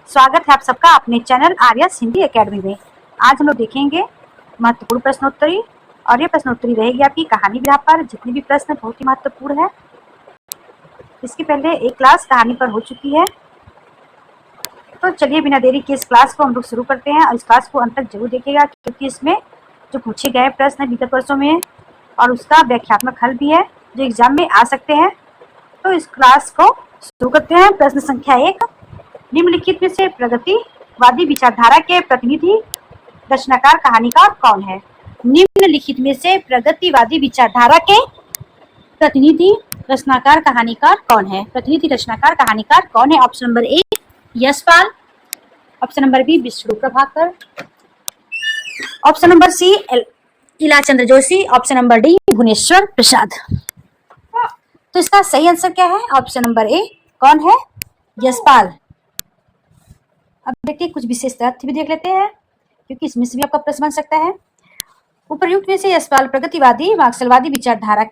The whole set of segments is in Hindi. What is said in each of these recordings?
स्वागत है आप सबका अपने चैनल आर्यस हिंदी एकेडमी में। आज हम लोग देखेंगे महत्वपूर्ण प्रश्नोत्तरी और ये प्रश्नोत्तरी रहेगी आपकी कहानी विधा पर। जितने भी प्रश्न बहुत ही महत्वपूर्ण है। इसके पहले एक क्लास कहानी पर हो चुकी है। तो चलिए बिना देरी के इस क्लास को हम लोग शुरू करते हैं और इस क्लास को अंत तक जरूर देखिएगा, क्योंकि इसमें जो पूछे गए प्रश्न है विगत वर्षों में और उसका व्याख्यात्मक हल भी है जो एग्जाम में आ सकते हैं। तो इस क्लास को शुरू करते हैं। प्रश्न संख्या 1, निम्नलिखित में से प्रगतिवादी विचारधारा के प्रतिनिधि रचनाकार कहानीकार कौन है? निम्नलिखित में से प्रगतिवादी विचारधारा के प्रतिनिधि रचनाकार कहानीकार कौन है? प्रतिनिधि रचनाकार कहानीकार कौन है? Option number A Yashpal, option number B Vishnu Prabhakar, option number C Ilachandra Joshi, option number D Bhuvneshwar Prasad. तो इसका सही आंसर क्या है? ऑप्शन नंबर ए कौन है? यशपाल। अब देखिए कुछ विशेष तथ्य भी देख लेते हैं, क्योंकि इसमें से भी आपका प्रश्न बन सकता है। उपर्युक्त में से यशपाल प्रगतिवादी मार्क्सवादी विचारधारा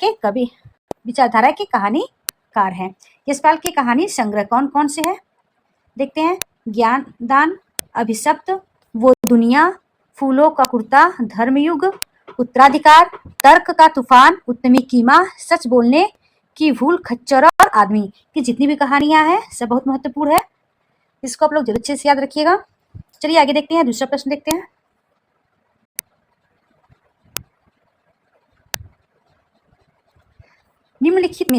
के कहानीकार हैं। यशपाल की कहानी संग्रह कौन कौन से है? देखते हैं। ज्ञान दान, अभिशप्त, वो दुनिया, फूलों का कुर्ता, धर्मयुग, उत्तराधिकार, तर्क का तूफान, उत्तमी कीमा, सच बोलने की भूल, खच्चर और आदमी की जितनी भी कहानियां हैं सब बहुत महत्वपूर्ण है। इसको आप लोग जरूर अच्छे से याद रखिएगा। चलिए आगे देखते हैं। दूसरा प्रश्न देखते हैं। निम्नलिखित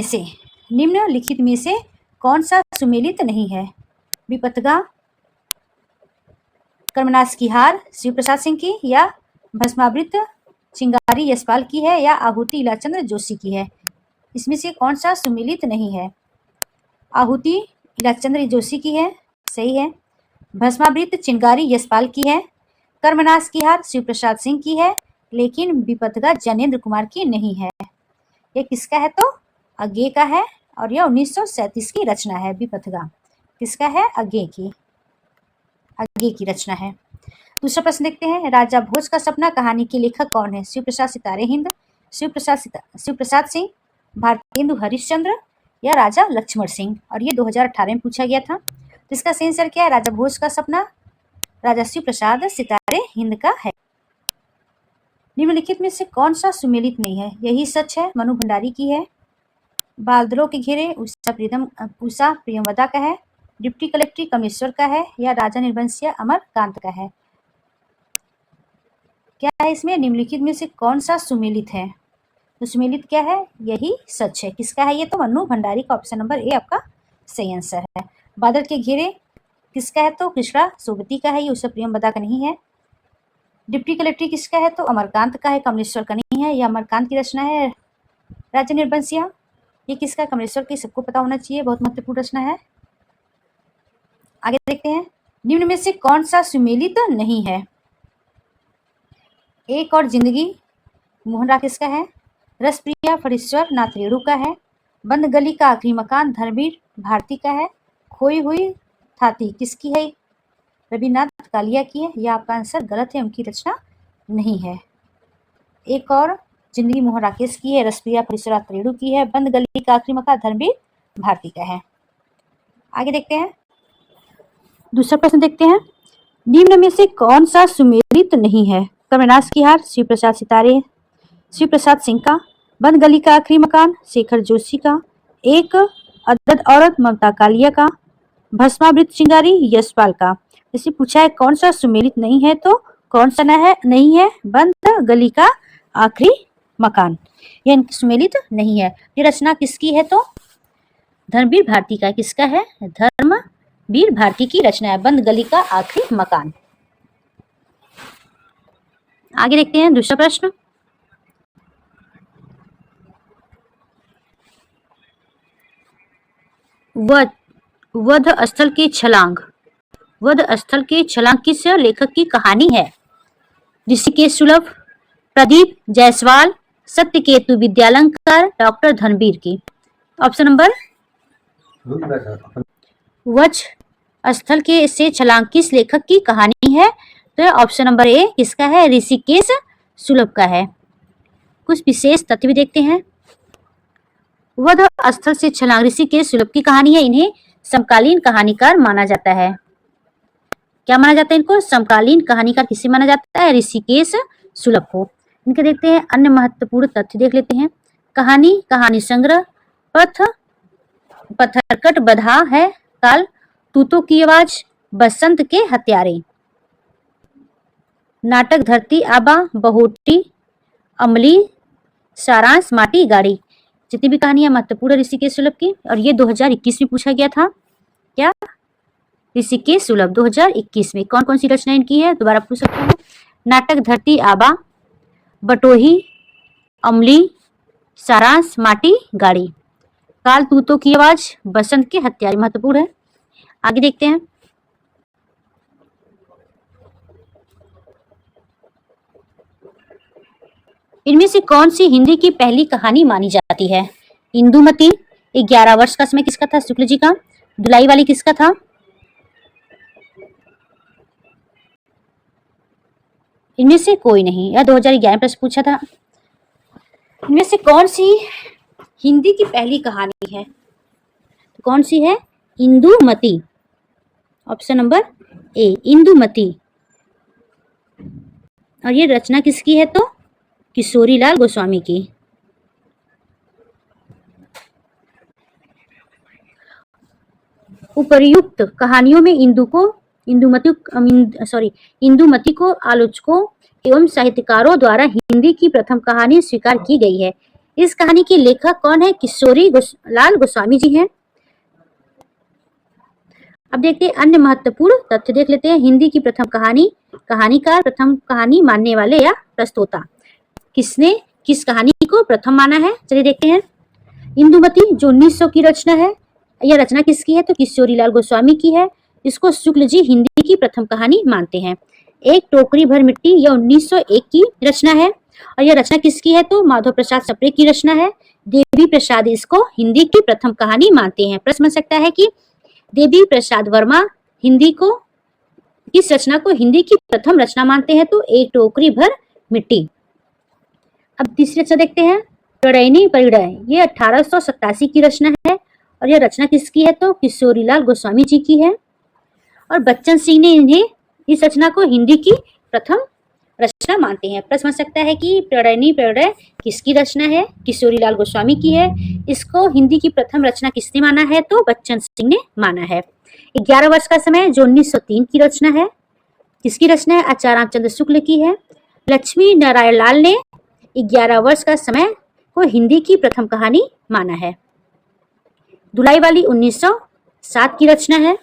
में से कौन सा सुमेलित नहीं है? विपथगा कर्मनाश की हार शिव प्रसाद सिंह की, या भस्मावृत चिंगारी यशपाल की है, या आहुति इलाचंद्र जोशी की है? इसमें से कौन सा सुमेलित नहीं है? आहुति इलाचंद्र जोशी की है, सही है। भस्मावृत चिंगारी यशपाल की है। कर्मनाश की हार शिव प्रसाद सिंह की है, लेकिन विपथगा ज्ञानेंद्र कुमार की नहीं है। ये किसका है? तो अज्ञे का है, और यह 1937 की रचना है। विपथगा किसका है? अज्ञे की रचना है। दूसरा प्रश्न देखते हैं। राजा भोज का सपना कहानी के लेखक कौन है? शिव प्रसाद सितारे हिंद, शिव प्रसाद सिंह, भारतेंदु हरिश्चंद्र, या राजा लक्ष्मण सिंह? और ये 2018 में पूछा गया था। तो इसका सही आंसर क्या है? राजा भोज का सपना राजा शिव प्रसाद सितारे हिंद का है। निम्नलिखित में से कौन सा सुमेलित नहीं है? यही सच है मनु भंडारी की है। बादलों के घेरे उषा प्रियंवदा का है। डिप्टी कलेक्टर कमेश्वर का है, या राजा निर्वंशीय अमरकांत का है? क्या है इसमें? निम्नलिखित में से कौन सा सुमेलित है? तो सुमेलित क्या है? यही सच है। किसका है ये? तो मनु भंडारी का। ऑप्शन नंबर ए आपका सही आंसर है। बादल के घेरे किसका है? तो कृष्णा सोबती का है, ये उषा प्रियंवदा का नहीं है। डिप्टी कलेक्टर किसका है? तो अमरकांत का है, कमलेश्वर का नहीं है। यह अमरकांत की रचना है। राजा निर्वंशीय ये किसका? कमलेश्वर की। सबको पता होना चाहिए, बहुत महत्वपूर्ण रचना है। आगे देखते हैं। निम्न में से कौन सा सुमेलित नहीं है? एक और जिंदगी मोहन राकेश का है। रसप्रिया फणीश्वर नाथ रेणु का है। बंद गली का आखिरी मकान धर्मवीर भारती का है। खोई हुई थाती किसकी है? रविनाथ कालिया की है। यह आपका आंसर गलत है, उनकी रचना नहीं है। एक और जिंदगी मोहन राकेश की है। रसप्रिया फणीश्वर नाथ रेणु की है। बंद गली का आखिरी मकान धर्मवीर भारती का है। आगे देखते हैं। दूसरा प्रश्न देखते हैं। निम्न में से कौन सा सुमेलित नहीं है? कर्मनाश की हार शिव प्रसाद सितारे शिव प्रसाद सिंह का। बंद गली का आखिरी मकान शेखर जोशी का। एक अदद औरत ममता कालिया का। भस्मावृत चिंगारी यशपाल का। जैसे पूछा है कौन सा सुमेलित नहीं है, तो कौन सा नहीं है? बंद गली का आखिरी मकान, यह सुमेलित नहीं है। ये रचना किसकी है? तो धर्मवीर भारती का। किसका है? धर्मवीर भारती की रचना है, बंद गली का आखिरी मकान। आगे देखते हैं। दूसरा प्रश्न। वध स्थल की छलांग किस लेखक की कहानी है? ऋषिकेश सुलभ, प्रदीप जायसवाल, सत्यकेतु विद्यालंकार, डॉक्टर धनवीर की? ऑप्शन नंबर वध स्थल के से छलांग किस लेखक की कहानी है? तो ऑप्शन नंबर ए किसका है? ऋषिकेश सुलभ का है। कुछ विशेष तथ्य भी देखते हैं। वध स्थल से छलांग ऋषिकेश सुलभ की कहानी है। इन्हें समकालीन कहानीकार माना जाता है। क्या माना जाता है इनको? समकालीन कहानीकार किसे माना जाता है? ऋषिकेश सुलभ को। इनके देखते हैं अन्य महत्वपूर्ण तथ्य देख लेते हैं। कहानी, कहानी संग्रह, पथ पत्थरकट बधा है, काल, तूतों की आवाज, बसंत के हत्यारे, नाटक धरती आबा, बहुटी, अमली, सारांश, माटी गाड़ी। जितनी भी कहानियां महत्वपूर्ण ऋषिकेश सुलभ की, और ये 2021 में पूछा गया था। क्या? ऋषिकेश सुलभ 2021 में कौन कौन सी रचना इनकी है? दोबारा पूछ सकते हैं। नाटक धरती आबा, बटोही, अमली, सारांश, माटी गाड़ी, काल, तूतों की आवाज, बसंत के हत्यारे महत्वपूर्ण है। आगे देखते हैं। इनमें से कौन सी हिंदी की पहली कहानी मानी जाती है? इंदुमती, 11 वर्ष का समय किसका था? शुक्ल जी का। दुलाई वाली किसका था? इनमें से कोई नहीं। यह 2011 प्रश्न पूछा था। इनमें से कौन सी हिंदी की पहली कहानी है? तो कौन सी है? इंदुमती। ऑप्शन नंबर ए, इंदुमती। और ये रचना किसकी है? तो किशोरीलाल गोस्वामी की। उपर्युक्त कहानियों में इंदुमती को आलोचकों एवं साहित्यकारों द्वारा हिंदी की प्रथम कहानी स्वीकार की गई है। इस कहानी के लेखक कौन है? किशोरीलाल गोस्वामी जी हैं। अब देखते हैं अन्य महत्वपूर्ण तथ्य देख लेते हैं। हिंदी की प्रथम कहानी, कहानीकार, प्रथम कहानी मानने वाले या प्रस्तोता, किसने किस कहानी को प्रथम माना है? चलिए देखते हैं। इंदुमती जो 1900 की रचना है, यह रचना किसकी है? तो किशोरीलाल गोस्वामी की है। इसको शुक्ल जी हिंदी की प्रथम कहानी मानते हैं। एक टोकरी भर मिट्टी, यह 1901 की रचना है। और यह रचना किसकी है? तो माधव प्रसाद सप्रे की रचना है। देवी प्रसाद इसको हिंदी की प्रथम कहानी मानते हैं। प्रश्न बन सकता है कि देवी प्रसाद वर्मा हिंदी को किस रचना को हिंदी की प्रथम रचना मानते हैं? तो एक टोकरी भर मिट्टी। अब तीसरी रचना देखते हैं। प्रणयिनी परिणय, ये 1887 की रचना है। और यह रचना किसकी है? तो किशोरीलाल गोस्वामी जी की है। और बच्चन सिंह ने इन्हें इस रचना को हिंदी की प्रथम रचना मानते हैं। प्रश्न बन सकता है कि प्रणयिनी परिणय किसकी रचना है? किशोरीलाल गोस्वामी की है। इसको हिंदी की प्रथम रचना किसने माना है? तो बच्चन सिंह ने माना है। 11 वर्ष का समय जो 1903 की रचना है, किसकी रचना है? आचार्य रामचंद्र शुक्ल की है। लक्ष्मी नारायण लाल ने 11 वर्ष का समय को हिंदी की प्रथम कहानी माना है। दुलाई वाली 1907 की रचना है।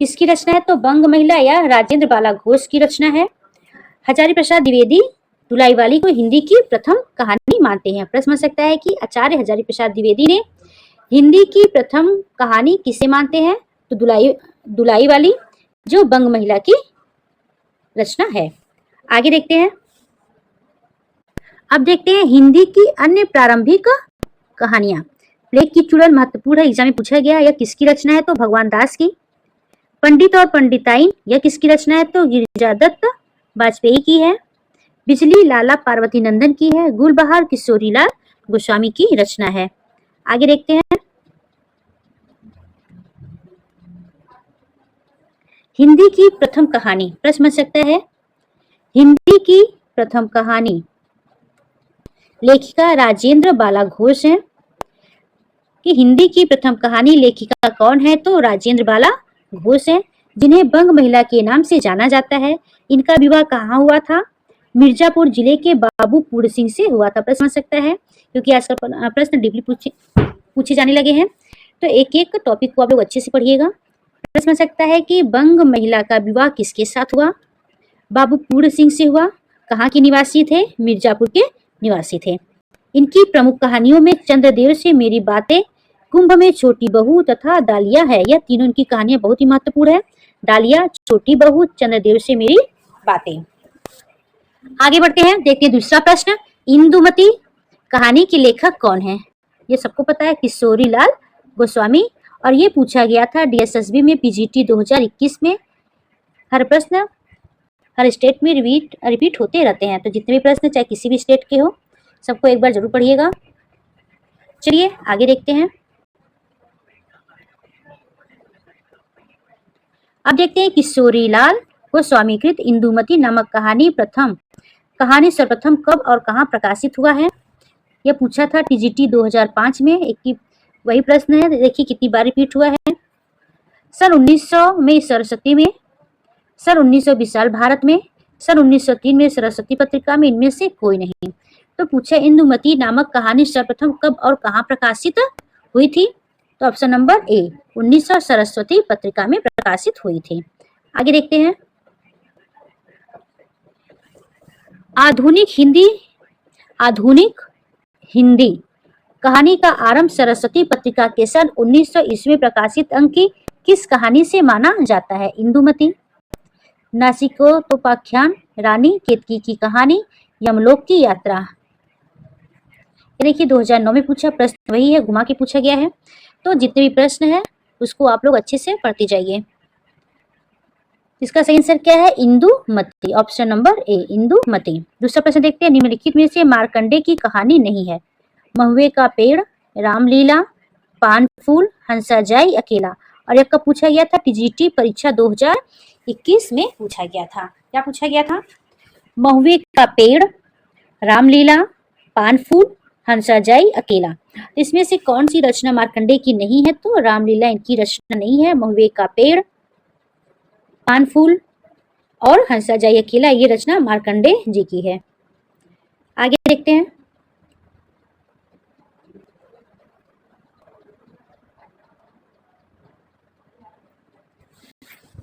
किसकी रचना है? तो बंग महिला या राजेंद्र बाला घोष की रचना है। हजारी प्रसाद द्विवेदी दुलाई वाली को हिंदी की प्रथम कहानी मानते हैं। प्रश्न बन सकता है कि आचार्य हजारी प्रसाद द्विवेदी ने हिंदी की प्रथम कहानी किसे मानते हैं? तो दुलाई वाली, जो बंग महिला की रचना है। आगे देखते हैं। अब देखते हैं हिंदी की अन्य प्रारंभिक कहानियां। प्लेग की चुड़ैल महत्वपूर्ण है, एग्जाम में पूछा गया। यह किसकी रचना है? तो भगवान दास की। पंडित और पंडिताइन, यह किसकी रचना है? तो गिरिजादत्त वाजपेयी की है। बिजली लाला पार्वती नंदन की है। गुलबहार किशोरीलाल गोस्वामी की रचना है। आगे देखते हैं। हिंदी की प्रथम कहानी, प्रश्न बन सकता है हिंदी की प्रथम कहानी लेखिका राजेंद्र बाला घोष है। कि हिंदी की प्रथम कहानी लेखिका कौन है? तो राजेंद्र बाला घोष है, जिन्हें बंग महिला के नाम से जाना जाता है। इनका विवाह कहाँ हुआ था? मिर्जापुर जिले के बाबू पूर्ण सिंह से हुआ था। प्रश्न बन सकता है, क्योंकि आजकल प्रश्न डीपली पूछे जाने लगे हैं, तो एक एक टॉपिक को आप लोग अच्छे से पढ़िएगा। प्रश्न बन सकता है कि बंग महिला का विवाह किसके साथ हुआ? बाबू पूर्ण सिंह से हुआ। कहाँ के निवासी थे? मिर्जापुर के निवासी थे। इनकी प्रमुख कहानियों में चंद्रदेव से मेरी बातें, कुंभ में छोटी बहू तथा डालिया है। यह तीनों इनकी कहानियां बहुत ही महत्वपूर्ण है। डालिया, छोटी बहू, चंद्रदेव से मेरी बातें। आगे बढ़ते हैं, देखते हैं दूसरा प्रश्न। इंदुमती कहानी के लेखक कौन है? ये सबको पता है, किशोरीलाल गोस्वामी। और ये पूछा गया था DSSB में PGT 2021 में। हर प्रश्न हर स्टेट में रिपीट होते रहते हैं, तो जितने भी प्रश्न चाहे किसी भी स्टेट के हो, सबको एक बार जरूर पढ़िएगा। चलिए आगे देखते हैं। अब देखते हैं किशोरीलाल गोस्वामी कृत इंदुमती नामक कहानी सर्वप्रथम कब और कहाँ प्रकाशित हुआ है। यह पूछा था टीजीटी 2005 में। एक वही प्रश्न है, देखिए कितनी बार रिपीट हुआ है। सन 1900 में सरस्वती में, सन 1900 विशाल भारत में, सन 1903 में सरस्वती पत्रिका में, इनमें से कोई नहीं। तो पूछा इंदुमती नामक कहानी सर्वप्रथम कब और कहाँ प्रकाशित हुई थी। तो ऑप्शन नंबर ए 1900 सरस्वती पत्रिका में प्रकाशित हुई थी। आगे देखते हैं। आधुनिक हिंदी कहानी का आरंभ सरस्वती पत्रिका के सन 1900 ईस्वी में प्रकाशित अंक की किस कहानी से माना जाता है। इंदुमती, नासिकोपख्यान, रानी केतकी की कहानी, यमलोक की यात्रा। ये देखिए 2009 में पूछा प्रश्न वही है, घुमा के पूछा गया है। तो जितने भी प्रश्न है उसको आप लोग अच्छे से पढ़ते जाइए। इसका सही आंसर क्या है, इंदुमती, ऑप्शन नंबर ए इंदुमती। दूसरा प्रश्न देखते हैं। निम्नलिखित में से मार्कंडे की कहानी नहीं है। महुए का पेड़, रामलीला, पान फूल, हंसा जाई अकेला। और एक कब पूछा गया था, टीजीटी परीक्षा 2021 में पूछा गया था। क्या पूछा गया था, महुए का पेड़, रामलीला, पान फूल, हंसा जाई अकेला। इसमें से कौन सी रचना मार्कंडे की नहीं है। तो रामलीला इनकी रचना नहीं है। महुए का पेड़, पान फूल और हंसा जाई अकेला ये रचना मार्कंडे जी की है। आगे देखते हैं।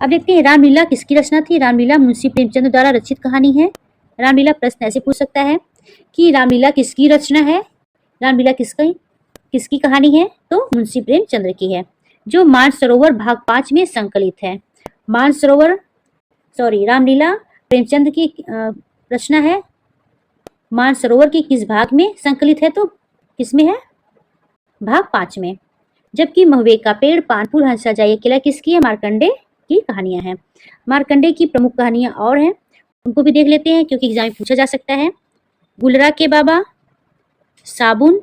अब देखते हैं रामलीला किसकी रचना थी। रामलीला मुंशी प्रेमचंद द्वारा रचित कहानी है। रामलीला प्रश्न ऐसे पूछ सकता है कि रामलीला किसकी रचना है। रामलीला किसकी कहानी है। तो मुंशी प्रेमचंद्र की है, जो मानसरोवर भाग 5 में संकलित है। रामलीला प्रेमचंद की रचना है। मानसरोवर के किस भाग में संकलित है। तो किसमें है, भाग 5 में। जबकि महुए का पेड़, पान फूल, हंसा जाई अकेला किसकी है, मार्कंडे की कहानियां हैं। मार्कंडे की प्रमुख कहानियां और हैं, उनको भी देख लेते हैं क्योंकि एग्जाम में पूछा जा सकता है। गुलरा के बाबा, साबुन,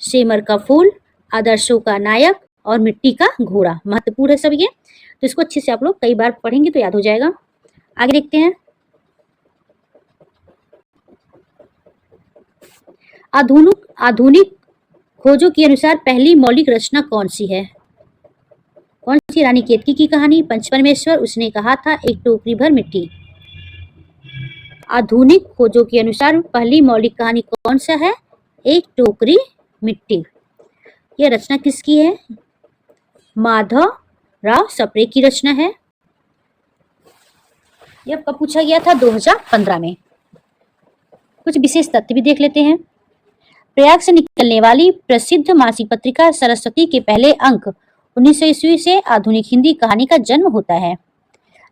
सेमर का फूल, आदर्शों का नायक और मिट्टी का घोड़ा। महत्वपूर्ण है सब ये, तो इसको अच्छे से आप लोग कई बार पढ़ेंगे तो याद हो जाएगा। आगे देखते हैं। आधुनिक खोजों के अनुसार पहली मौलिक रचना कौन सी है। कौन सी, रानी केतकी की कहानी, पंचपरमेश्वर, उसने कहा था, एक टोकरी भर मिट्टी। आधुनिक खोजों के अनुसार पहली मौलिक कहानी कौन सा है, एक टोकरी मिट्टी। यह रचना किसकी है, माधव राव सप्रे की रचना है। यह कब पूछा गया था, 2015 में। कुछ विशेष तथ्य भी देख लेते हैं। प्रयाग से निकलने वाली प्रसिद्ध मासिक पत्रिका सरस्वती के पहले अंक 1900 ईस्वी से आधुनिक हिंदी कहानी का जन्म होता है।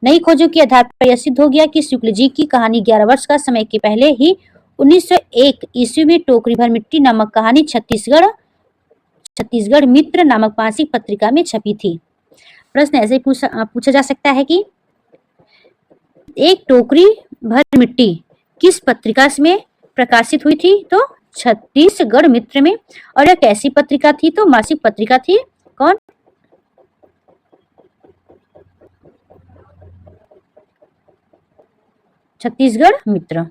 नई खोजों के आधार पर यह सिद्ध हो गया कि शुक्ल जी की कहानी 11 वर्ष का समय के पहले ही 1901 ईस्वी में टोकरी भर मिट्टी नामक कहानी छत्तीसगढ़ मित्र नामक मासिक पत्रिका में छपी थी। प्रश्न ऐसे पूछा जा सकता है कि एक टोकरी भर मिट्टी किस पत्रिका में प्रकाशित हुई थी। तो छत्तीसगढ़ मित्र में। और यह कैसी पत्रिका थी, तो मासिक पत्रिका थी। कौन, छत्तीसगढ़ मित्र।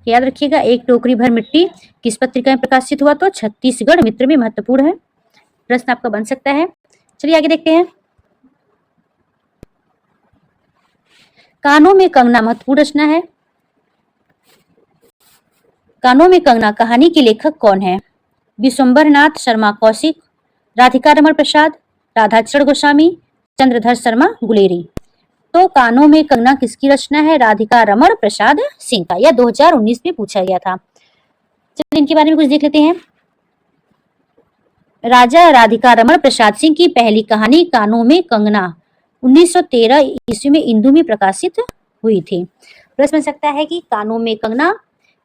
याद रखिएगा, एक टोकरी भर मिट्टी किस पत्रिका में प्रकाशित हुआ, तो छत्तीसगढ़ मित्र में। महत्वपूर्ण है, प्रश्न आपका बन सकता है। चलिए आगे देखते हैं। कानों में कंगना महत्वपूर्ण रचना है। कानों में कंगना कहानी के लेखक कौन है, विश्वंभरनाथ शर्मा कौशिक, राधिका रमण प्रसाद, राधाचरण गोस्वामी, चंद्रधर शर्मा गुलेरी। तो कानों में कंगना किसकी रचना है, राधिका रमण प्रसाद सिंह का। यह 2019 में पूछा गया था। चलिए इनके बारे में कुछ देख लेते हैं। राजा राधिका रमण प्रसाद सिंह की पहली कहानी कानों में कंगना 1913 ईस्वी में इंदु में प्रकाशित हुई थी। प्रश्न बन सकता है कि कानों में कंगना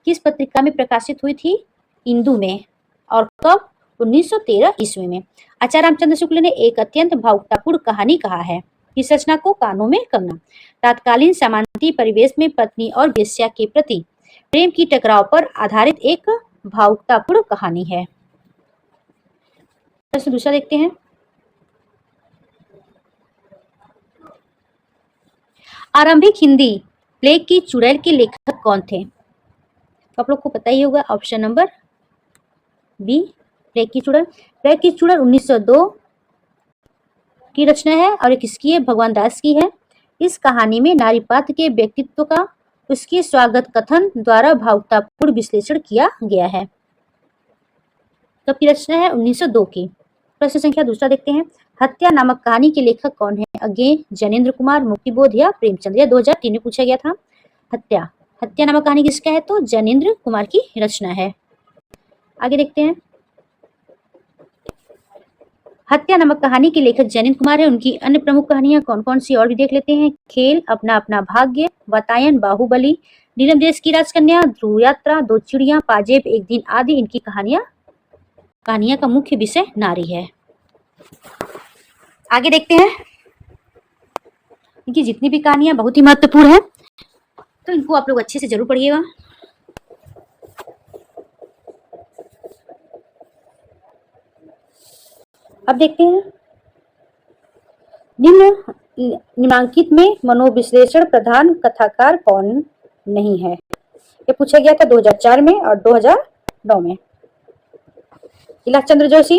किस पत्रिका में प्रकाशित हुई थी, इंदु में, और कब, 1913 ईस्वी में। आचार्य रामचंद्र शुक्ल ने एक अत्यंत भावुकतापूर्ण कहानी कहा है इस रचना को, कानों में कंगना। तत्कालीन सामंती परिवेश में पत्नी और वेश्या के प्रति प्रेम की टकराव पर आधारित एक भावुकतापूर्ण कहानी है। प्रश्न दूसरा देखते हैं। आरंभिक हिंदी प्ले की चुड़ैल के लेखक कौन थे? तो आप लोग को पता ही होगा, ऑप्शन नंबर बी, प्ले की चुड़ैल। प्ले की चुड़ैल 1902 की रचना है और ये किसकी है? भगवान दास की है। इस कहानी में नारी पात्र के व्यक्तित्व का उसके स्वागत कथन द्वारा भावुकतापूर्ण विश्लेषण किया गया है। कब की रचना है? 1902 की। प्रश्न संख्या दूसरा देखते हैं। हत्या नामक कहानी के लेखक कौन है? अगेन जैनेन्द्र कुमार, मुक्तिबोध या प्रेमचंद। यह 2003 में पूछा गया था। हत्या हत्या नामक कहानी किसका है? तो जैनेन्द्र कुमार की रचना है। आगे देखते हैं। हत्या नामक कहानी के लेखक जैनेन्द्र कुमार है। उनकी अन्य प्रमुख कहानियां कौन कौन सी और भी देख लेते हैं। खेल, अपना अपना भाग्य, वातायन, बाहुबली, नीलम देश की राजकन्या, ध्रुव यात्रा, दो चिड़िया, पाजेब, एक दिन आदि। इनकी कहानियां का मुख्य विषय नारी है। आगे देखते हैं। इनकी जितनी भी कहानियां बहुत ही महत्वपूर्ण है, तो इनको आप लोग अच्छे से जरूर पढ़िएगा। अब देखते हैं। निम्नांकित में मनोविश्लेषण प्रधान कथाकार कौन नहीं है? ये पूछा गया था 2004 में और 2009 में। कैलाश चंद्र जोशी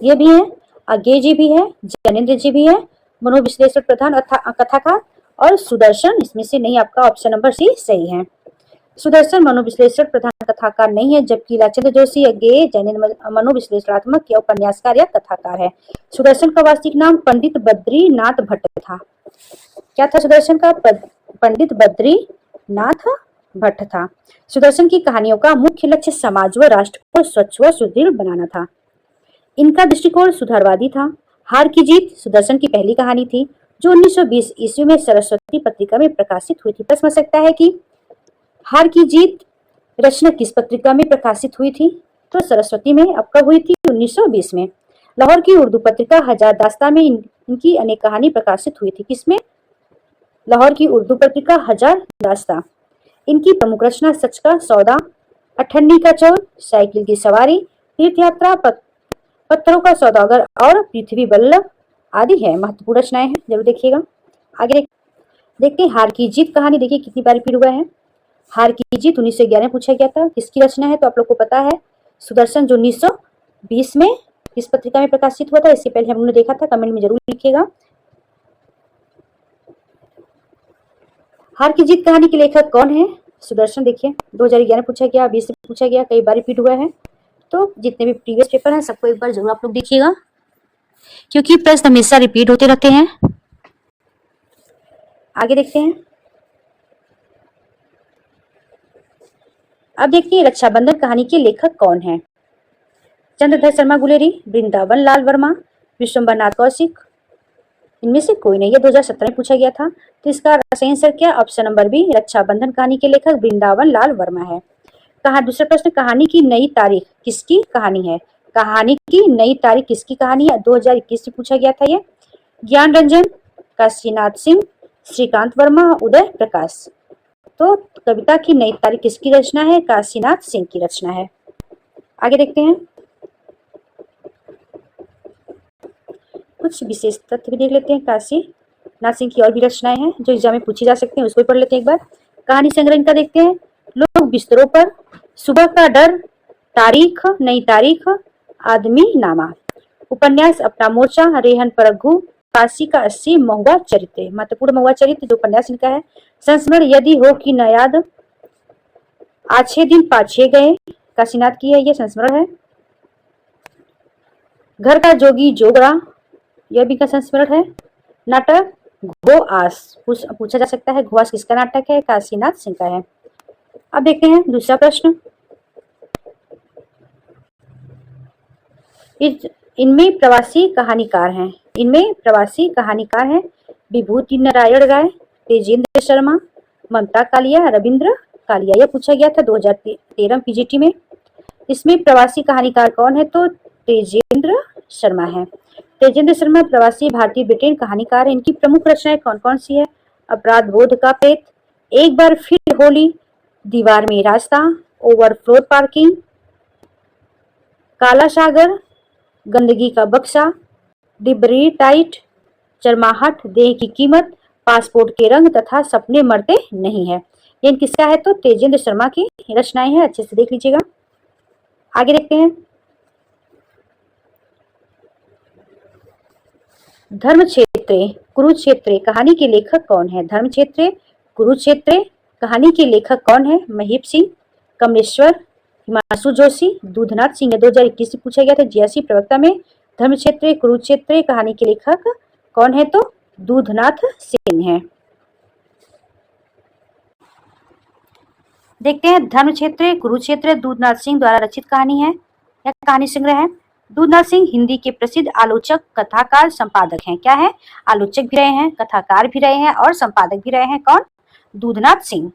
ये भी है, आगे जी भी है, जैनेन्द्र जी भी है, मनोविश्लेषण प्रधान कथाकार, और सुदर्शन इसमें से नहीं, आपका ऑप्शन नंबर सी सही है। सुदर्शन मनोविश्लेषण प्रधान कथाकार नहीं है, जबकि कैलाश जोशी अज्ञेय जैनेन्द्र मनोविश्लेषणात्मक या उपन्यासकार या कथाकार है। सुदर्शन का वास्तविक नाम पंडित बद्रीनाथ भट्ट था। क्या था सुदर्शन का? पंडित बद्रीनाथ भट्ट था। सुदर्शन की कहानियों का मुख्य लक्ष्य समाज व राष्ट्र को स्वच्छ व सुदृढ़ बनाना था। इनका दृष्टिकोण सुधारवादी था। हार की जीत सुदर्शन की पहली कहानी थी, जो 1920 ईस्वी में सरस्वती पत्रिका में प्रकाशित हुई थी। प्रश्न हो सकता है कि हार की जीत रचना किस पत्रिका में प्रकाशित हुई थी? तो सरस्वती में। अब कब हुई थी? 1920 में। लाहौर की उर्दू पत्रिका हजार दास्ता में इनकी अनेक कहानी प्रकाशित हुई थी। किसमें? लाहौर की उर्दू पत्रिका हजार दास्ता। इनकी प्रमुख रचना सच का सौदा, अठन्नी का चोर, साइकिल की सवारी, तीर्थ यात्रा, पत्थरों का सौदागर और पृथ्वी बल्लभ आदि है। महत्वपूर्ण रचनाएं हैं, जरूर देखिएगा। आगे देखते हैं। हार की जीत कहानी देखिए कितनी बार रिपीट हुआ है। हार की जीत 1911 में पूछा गया था। किसकी रचना है? तो आप लोग को पता है, सुदर्शन, जो 1920 में किस पत्रिका में प्रकाशित हुआ था, इससे पहले हमने देखा था, कमेंट में जरूर लिखिएगा। हार की जीत कहानी के लेखक कौन है? सुदर्शन। देखिए 2011 पूछा गया, 20 में पूछा गया, कई बार रिपीट हुआ है। तो जितने भी प्रीवियस पेपर हैं सबको एक बार जरूर आप लोग देखिएगा, क्योंकि प्रश्न हमेशा रिपीट होते रहते हैं। आगे देखते हैं। अब देखिए, रक्षाबंधन कहानी के लेखक कौन है? चंद्रधर शर्मा गुलेरी, वृंदावन लाल वर्मा, विश्वम्भर नाथ कौशिक। इनमें से कोई नहीं। ये 2017 में पूछा गया था। तो इसका सही आंसर क्या? ऑप्शन नंबर बी, रक्षाबंधन कहानी के लेखक वृंदावन लाल वर्मा है। कहा दूसरा प्रश्न, कहानी की नई तारीख किसकी कहानी है? कहानी की नई तारीख किसकी कहानी है? 2021 में पूछा गया था ये। ज्ञान रंजन, काशीनाथ सिंह, श्रीकांत वर्मा, उदय प्रकाश। तो कविता की नई तारीख किसकी रचना है? काशीनाथ सिंह की रचना है। आगे देखते हैं। कुछ विशेष तथ्य भी देख लेते हैं। काशीनाथ सिंह की और भी रचनाएं हैं जो एग्जाम में पूछी जा सकती हैं, उसको भी पढ़ लेते हैं एक बार। कहानी संग्रह इनका देखते हैं। लोग बिस्तरों पर, सुबह का डर, तारीख, नई तारीख, आदमी नामा। उपन्यास अपना मोर्चा, रेहन पर रघु, काशी का 80, महुआ चरित्र। महत्वपूर्ण महुआ चरित्र जो उपन्यास इनका है। संस्मरण यदि हो कि न याद, आछे दिन पाछे गए, काशीनाथ की है, ये संस्मरण है। घर का जोगी जोगड़ा, यह भी का संस्मरण है। नाटक घो आस, पूछा जा सकता है घोआस किसका नाटक है? काशीनाथ सिंह का है। अब देखते हैं दूसरा प्रश्न। इनमें प्रवासी कहानीकार हैं। इनमें प्रवासी कहानीकार हैं विभूति नारायण राय, तेजेंद्र शर्मा, ममता कालिया, रविंद्र कालिया। यह पूछा गया था 2013 पीजीटी में। इसमें प्रवासी कहानीकार कौन है? तो तेजेंद्र शर्मा है। तेजेंद्र शर्मा प्रवासी भारतीय ब्रिटेन कहानीकार है। इनकी प्रमुख रचनाएं कौन कौन सी है? अपराध बोध का प्रेत, एक बार फिर होली, दीवार में रास्ता, ओवरफ्लो पार्किंग, काला सागर, गंदगी का बक्सा, डिबरी टाइट, चरमाहट, देह की कीमत, पासपोर्ट के रंग तथा सपने मरते नहीं है। ये किसका है? तो तेजेंद्र शर्मा की रचनाएं हैं, अच्छे से देख लीजिएगा। आगे देखते हैं। धर्मक्षेत्रे कुरुक्षेत्रे कहानी के लेखक कौन है? धर्मक्षेत्रे कुरुक्षेत्रे कहानी के लेखक कौन है? महीप सिंह, कमलेश्वर, हिमांशु जोशी, दूधनाथ सिंह। 2021 में पूछा गया था जीएससी प्रवक्ता में। धर्मक्षेत्रे कुरुक्षेत्रे कहानी के लेखक कौन है? तो दूधनाथ सिंह है। देखते हैं धर्मक्षेत्रे कुरुक्षेत्रे दूधनाथ सिंह द्वारा रचित कहानी है या कहानी संग्रह है। दूधनाथ सिंह हिंदी के प्रसिद्ध आलोचक, कथाकार, संपादक हैं। क्या है? आलोचक भी रहे हैं, कथाकार भी रहे हैं और संपादक भी रहे हैं। कौन? दूधनाथ सिंह।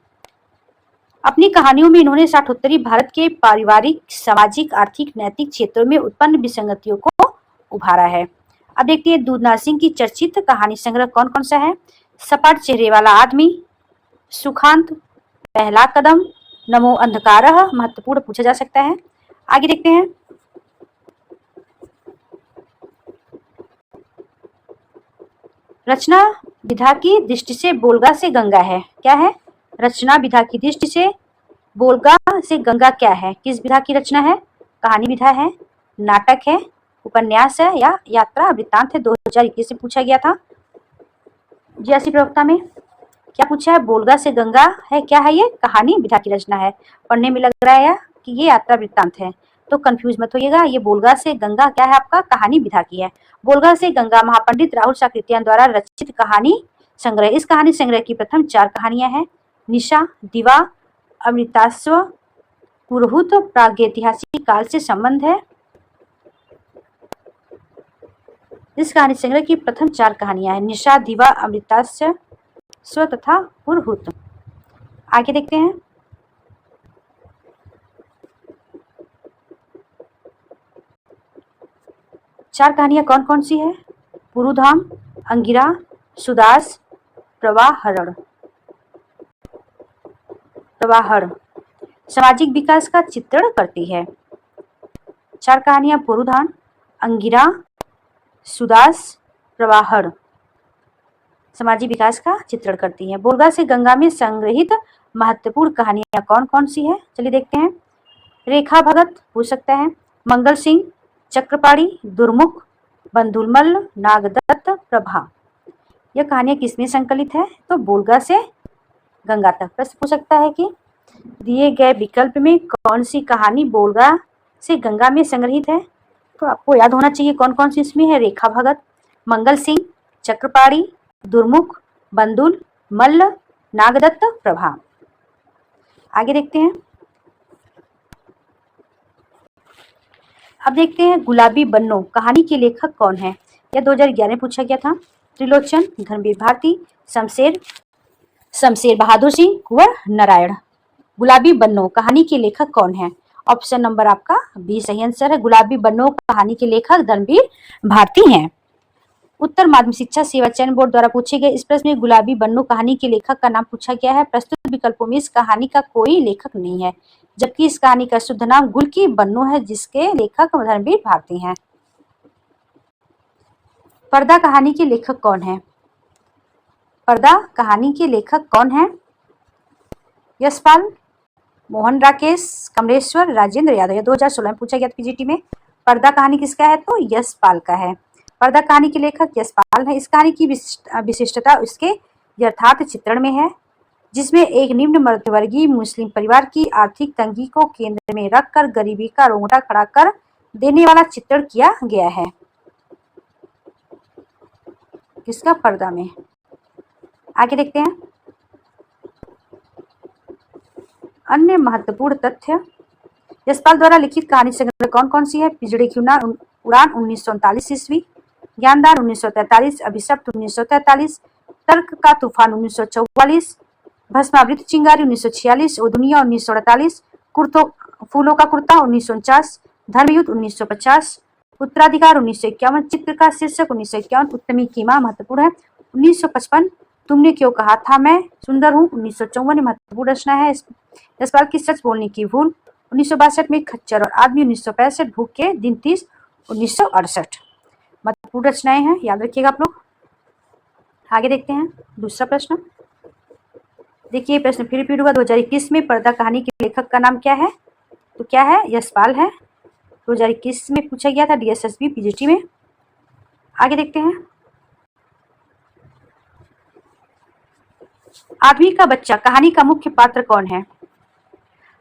अपनी कहानियों में इन्होंने साठोत्तरी भारत के पारिवारिक, सामाजिक, आर्थिक, नैतिक क्षेत्रों में उत्पन्न विसंगतियों को उभारा है। अब देखते हैं दूधनाथ सिंह की चर्चित कहानी संग्रह कौन कौन सा है। सपाट चेहरे वाला आदमी, सुखांत, पहला कदम, नमो अंधकारः, महत्वपूर्ण पूछा जा सकता है। आगे देखते हैं। रचना विधा की दृष्टि से बोलगा से गंगा है। क्या है? रचना विधा की दृष्टि से बोलगा से गंगा क्या है? किस विधा की रचना है? कहानी विधा है, नाटक है, उपन्यास है या यात्रा वृत्तांत है? 2021 से पूछा गया था जीएससी प्रवक्ता में। क्या पूछा है? बोलगा से गंगा है, क्या है ये? कहानी विधा की रचना है। पढ़ने में लग रहा है कि ये यात्रा वृत्तांत है, तो कंफ्यूज मत होइएगा। ये बोलगा से गंगा क्या है? आपका कहानी विधा की है। बोलगा से गंगा महापंडित राहुल साकृत्यायन द्वारा रचित कहानी संग्रह। इस कहानी संग्रह की प्रथम 4 कहानियां हैं। निशा, दिवा, अमृतास्व, पुरहुत प्रागैतिहासिक काल से संबंध है। इस कहानी संग्रह की प्रथम 4 कहानियां हैं। निशा, दिवा, अमृतास्व तथा पुरहुत। आगे देखते हैं। चार कहानियां कौन कौन सी है? पुरुधाम, अंगिरा, सुदास, प्रवाहरण। सामाजिक विकास का चित्रण करती है। 4 कहानियां पुरुधान, अंगिरा, सुदास, प्रवाहरण सामाजिक विकास का चित्रण करती है। बोलगा से गंगा में संग्रहित महत्वपूर्ण कहानियां कौन कौन सी है? चलिए देखते हैं। रेखा भगत पूछ सकता है, मंगल सिंह, चक्रपाणी, दुर्मुख, बंधुलमल्ल, नागदत्त, प्रभा। यह कहानियां किसमें संकलित है? तो बोलगा से गंगा तक। प्रश्न पूछ सकता है कि दिए गए विकल्प में कौन सी कहानी बोलगा से गंगा में संग्रहित है? तो आपको याद होना चाहिए कौन कौन सी इसमें है। रेखा भगत, मंगल सिंह, चक्रपाणी, दुर्मुख, बंधुल, मल्ल, नागदत्त, प्रभा। आगे देखते हैं। अब देखते हैं गुलाबी बन्नो कहानी के लेखक कौन है? यह 2011 में पूछा गया था। त्रिलोचन, धर्मवीर भारती, शमशेर बहादुर सिंह, कुंवर नारायण। गुलाबी बन्नो कहानी के लेखक कौन है? ऑप्शन नंबर आपका बी सही आंसर है। गुलाबी बन्नो कहानी के लेखक धर्मवीर भारती हैं। उत्तर माध्यमिक शिक्षा सेवा चयन बोर्ड द्वारा पूछे गए इस प्रश्न में गुलाबी बन्नो कहानी के लेखक का नाम पूछा गया है। प्रस्तुत विकल्पों में इस कहानी का कोई लेखक नहीं है, जबकि इस कहानी का शुद्ध नाम गुल की बन्नो है, जिसके लेखक धर्मवीर भारती हैं। पर्दा कहानी के लेखक कौन है? पर्दा कहानी के लेखक कौन है? यशपाल, मोहन राकेश, कमलेश्वर, राजेंद्र यादव। 2016 में पूछा गया था पीजीटी में। पर्दा कहानी किसका है? तो यशपाल का है। पर्दा कहानी के लेखक यशपाल है। इस कहानी की विशिष्टता उसके यथार्थ चित्रण में है, जिसमें एक निम्न मध्यवर्गीय मुस्लिम परिवार की आर्थिक तंगी को केंद्र में रखकर गरीबी का रोंगटा खड़ा कर देने वाला चित्रण किया गया है। किसका? पर्दा में। आगे देखते हैं। अन्य महत्वपूर्ण तथ्य। यशपाल द्वारा लिखित कहानी संग्रह कौन कौन सी है? पिंजड़े की उड़ान 1939 ईस्वी, ज्ञानदान 1943, अभिशप्त 1943, तर्क का तूफान 1944, भस्मावृत चिंगारी 1946, ओ दुनिया 1948, फूलों का कुर्ता 1949, धर्मयुद्ध 1950, उत्तराधिकार 1951, चित्र का शीर्षक 1951, उत्तमी की मां महत्वपूर्ण है 1955, तुमने क्यों कहा था मैं सुंदर हूँ 1954 महत्वपूर्ण रचना है। यशपाल की सच बोलने की भूल 1962 में, खच्चर और आदमी 1965, भूख के दिन 30 1968 महत्वपूर्ण रचनाएं हैं, याद रखिएगा आप लोग। आगे देखते हैं दूसरा प्रश्न। देखिए प्रश्न फिर रिपीट हुआ। 2021 में पर्दा कहानी के लेखक का नाम क्या है? तो क्या है? यशपाल है। 2021 में पूछा गया था DSSB PGT में। आगे देखते हैं। आदमी का बच्चा कहानी का मुख्य पात्र कौन है?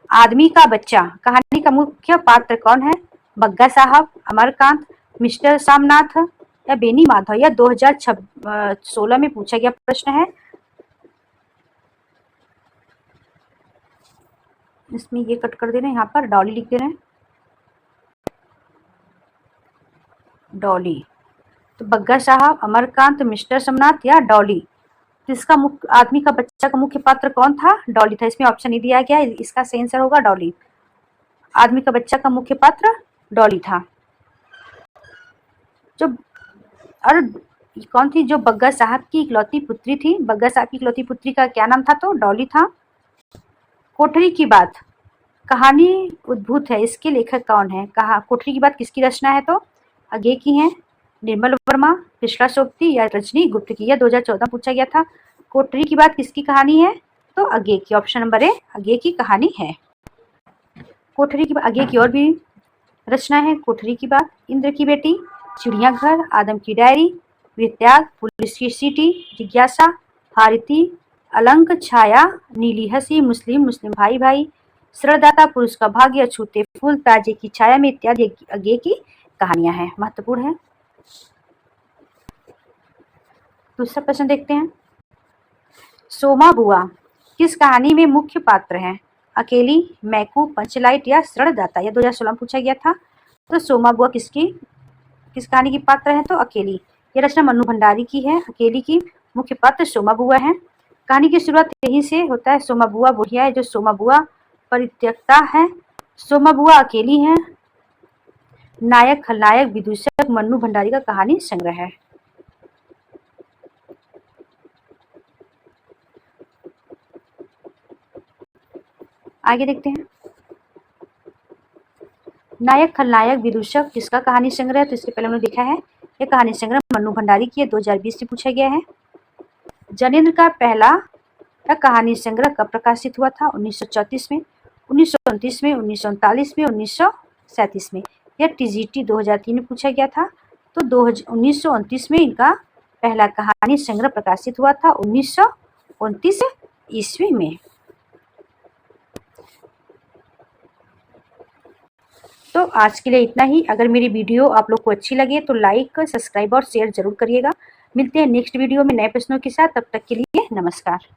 आदमी का बच्चा कहानी का मुख्य पात्र कौन है? बग्गा साहब, अमरकांत, मिस्टर सामनाथ या बेनी माधव। यह 2016 में पूछा गया प्रश्न है। इसमें ये कट कर दे रहे हैं, यहाँ पर डॉली लिख दे रहे हैं, डॉली। तो बग्गा साहब, अमरकांत, मिस्टर सोमनाथ या डॉली। तो इसका आदमी का बच्चा का मुख्य पात्र कौन था? डॉली था। इसमें ऑप्शन नहीं दिया गया, इसका सही आंसर होगा डॉली। आदमी का बच्चा का मुख्य पात्र डॉली था। जो और कौन थी? जो बग्गा साहब की इकलौती पुत्री थी। बग्गा साहब की इकलौती पुत्री का क्या नाम था? तो डॉली था। कोठरी की बात कहानी उद्भूत है, इसके लेखक कौन है? कहा कोठरी की बात किसकी रचना है? तो अगे की है, निर्मल वर्मा, कृष्णा सोबती या रजनी गुप्त की। यह 2014 पूछा गया था। कोठरी की बात किसकी कहानी है? तो अगे की। ऑप्शन नंबर ए अगे की कहानी है। कोठरी की आगे की और भी रचना है। कोठरी की बात, इंद्र की बेटी, चिड़ियाघर, आदम की डायरी, वित्याग, पुलिस की सीटी, जिज्ञासा, हारिती, अलंक, छाया, नीली हंसी, मुस्लिम, मुस्लिम भाई भाई, श्रद्धाता, पुरुष का भाग्य, छूते फूल, ताजे की छाया में इत्यादि आगे की कहानियां हैं, महत्वपूर्ण है। दूसरा प्रश्न देखते हैं। सोमा बुआ किस कहानी में मुख्य पात्र हैं? अकेली, मैकू, पंचलाइट या श्रद्धाता। यह 2016 में पूछा गया था। तो सोमा बुआ किस कहानी की पात्र है? तो अकेली। यह रचना मन्नू भंडारी की है। अकेली की मुख्य पात्र सोमा बुआ है। कहानी की शुरुआत यहीं से होता है। सोमा बुआ बुढ़िया है, जो सोमा बुआ परित्यक्ता है। सोमा बुआ अकेली है। नायक, खलनायक, विदूषक मन्नू भंडारी का कहानी संग्रह है। आगे देखते हैं। नायक, खलनायक, विदूषक किसका कहानी संग्रह है? तो इससे पहले हमने देखा है यह कहानी संग्रह मन्नू भंडारी की है। 2020 से पूछा गया है। जनेन्द्र का पहला कहानी संग्रह कब प्रकाशित हुआ था? 1934 में, 1929 में, 1939 में, 1937 में। यह TGT 2003 में पूछा गया था। तो 1929 में इनका पहला कहानी संग्रह प्रकाशित हुआ था, 1929 ईस्वी में। तो आज के लिए इतना ही। अगर मेरी वीडियो आप लोग को अच्छी लगे तो लाइक, सब्सक्राइब और शेयर जरूर करिएगा। मिलते हैं नेक्स्ट वीडियो में नए प्रश्नों के साथ। तब तक के लिए नमस्कार।